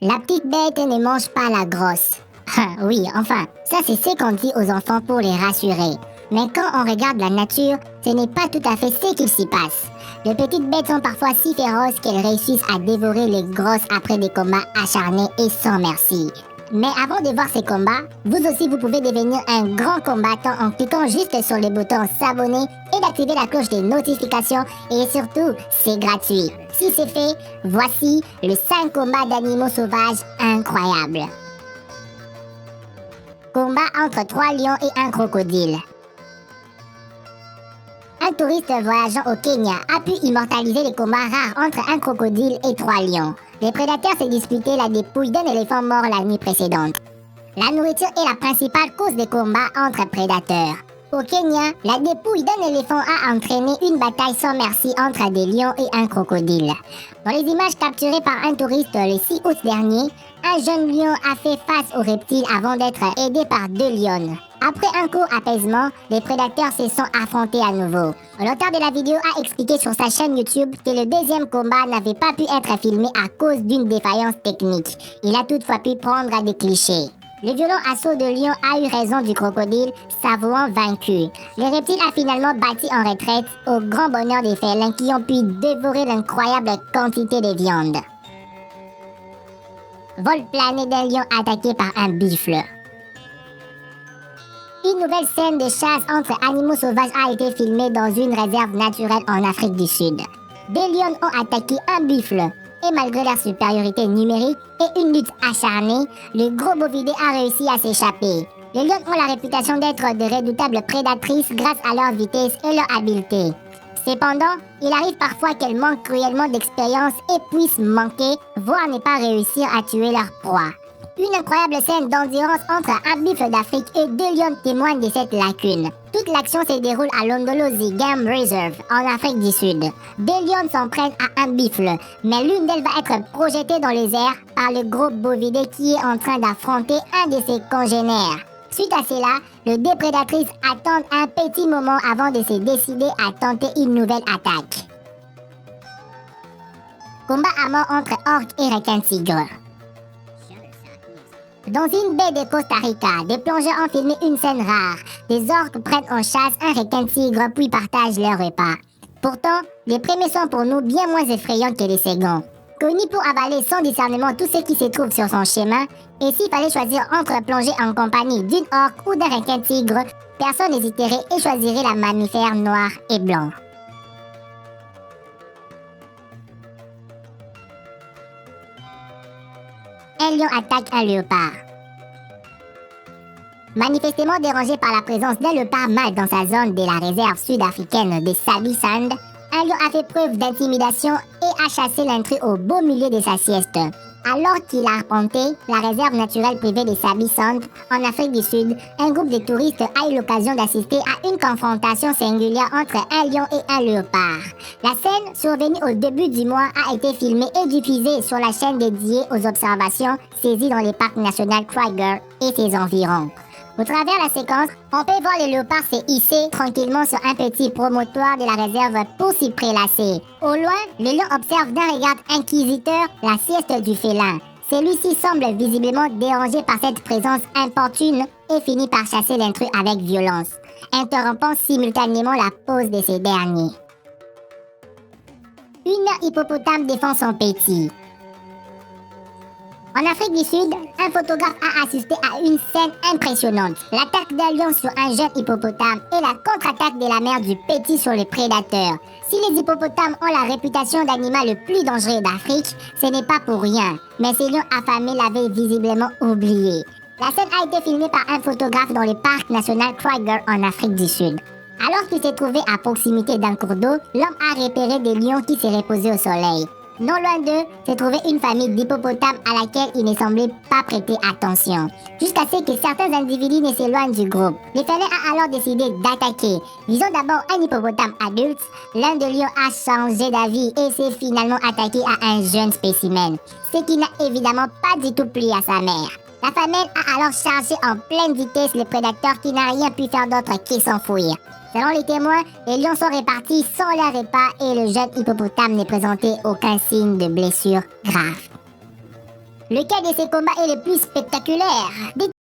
La petite bête ne mange pas la grosse. Oui, enfin, ça c'est ce qu'on dit aux enfants pour les rassurer. Mais quand on regarde la nature, ce n'est pas tout à fait ce qu'il s'y passe. Les petites bêtes sont parfois si féroces qu'elles réussissent à dévorer les grosses après des combats acharnés et sans merci. Mais avant de voir ces combats, vous aussi vous pouvez devenir un grand combattant en cliquant juste sur le bouton s'abonner et d'activer la cloche des notifications et surtout, c'est gratuit. Si c'est fait, voici le 5 combats d'animaux sauvages incroyables. Combat entre 3 lions et un crocodile. Un touriste voyageant au Kenya a pu immortaliser les combats rares entre un crocodile et 3 lions. Les prédateurs s'est disputé la dépouille d'un éléphant mort la nuit précédente. La nourriture est la principale cause des combats entre prédateurs. Au Kenya, la dépouille d'un éléphant a entraîné une bataille sans merci entre des lions et un crocodile. Dans les images capturées par un touriste le 6 août dernier, un jeune lion a fait face au reptile avant d'être aidé par 2 lionnes. Après un court apaisement, les prédateurs se sont affrontés à nouveau. L'auteur de la vidéo a expliqué sur sa chaîne YouTube que le deuxième combat n'avait pas pu être filmé à cause d'une défaillance technique. Il a toutefois pu prendre des clichés. Le violent assaut de lion a eu raison du crocodile, s'avouant vaincu. Le reptile a finalement battu en retraite, au grand bonheur des félins qui ont pu dévorer l'incroyable quantité de viande. Vol plané d'un lion attaqué par un buffle. Une nouvelle scène de chasse entre animaux sauvages a été filmée dans une réserve naturelle en Afrique du Sud. 2 lions ont attaqué un buffle. Et malgré leur supériorité numérique et une lutte acharnée, le gros bovidé a réussi à s'échapper. Les lions ont la réputation d'être de redoutables prédatrices grâce à leur vitesse et leur habileté. Cependant, il arrive parfois qu'elles manquent cruellement d'expérience et puissent manquer, voire ne pas réussir à tuer leur proie. Une incroyable scène d'endurance entre un buffle d'Afrique et 2 lions témoigne de cette lacune. Toute l'action se déroule à Londolozi Game Reserve, en Afrique du Sud. 2 lions s'en prennent à un buffle, mais l'une d'elles va être projetée dans les airs par le gros bovidé qui est en train d'affronter un de ses congénères. Suite à cela, les 2 prédatrices attendent un petit moment avant de se décider à tenter une nouvelle attaque. Combat à mort entre orques et requins-tigres. Dans une baie de Costa Rica, des plongeurs ont filmé une scène rare. Des orques prennent en chasse un requin-tigre puis partagent leur repas. Pourtant, les premiers sont pour nous bien moins effrayants que les seconds. Connu pour avaler sans discernement tout ce qui se trouve sur son chemin, et s'il fallait choisir entre plonger en compagnie d'une orque ou d'un requin-tigre, personne n'hésiterait et choisirait la mammifère noire et blanc. Un lion attaque un léopard. Manifestement dérangé par la présence d'un léopard mâle dans sa zone de la réserve sud-africaine de Sabi Sand, un lion a fait preuve d'intimidation et a chassé l'intrus au beau milieu de sa sieste. Alors qu'il a arpenté la réserve naturelle privée de Sabi Sand en Afrique du Sud, un groupe de touristes a eu l'occasion d'assister à une confrontation singulière entre un lion et un léopard. La scène, survenue au début du mois, a été filmée et diffusée sur la chaîne dédiée aux observations saisies dans les parcs nationaux Kruger et ses environs. Au travers la séquence, on peut voir le léopard se hisser tranquillement sur un petit promontoire de la réserve pour s'y prélasser. Au loin, le lion observe d'un regard inquisiteur la sieste du félin. Celui-ci semble visiblement dérangé par cette présence importune et finit par chasser l'intrus avec violence, interrompant simultanément la pause de ces derniers. Une hippopotame défend son petit. En Afrique du Sud, un photographe a assisté à une scène impressionnante. L'attaque d'un lion sur un jeune hippopotame et la contre-attaque de la mère du petit sur le prédateur. Si les hippopotames ont la réputation d'animal le plus dangereux d'Afrique, ce n'est pas pour rien. Mais ces lions affamés l'avaient visiblement oublié. La scène a été filmée par un photographe dans le parc national Kruger en Afrique du Sud. Alors qu'il s'est trouvé à proximité d'un cours d'eau, l'homme a repéré des lions qui se reposaient au soleil. Non loin d'eux, se trouvait une famille d'hippopotames à laquelle il ne semblait pas prêter attention, jusqu'à ce que certains individus ne s'éloignent du groupe. Le félin a alors décidé d'attaquer. Visant d'abord un hippopotame adulte, l'un des lions a changé d'avis et s'est finalement attaqué à un jeune spécimen, ce qui n'a évidemment pas du tout plu à sa mère. La femelle a alors chargé en pleine vitesse le prédateur qui n'a rien pu faire d'autre que s'enfuir. Selon les témoins, les lions sont répartis sans leur repas et le jeune hippopotame ne présentait aucun signe de blessure grave. Lequel de ces combats est le plus spectaculaire? Dites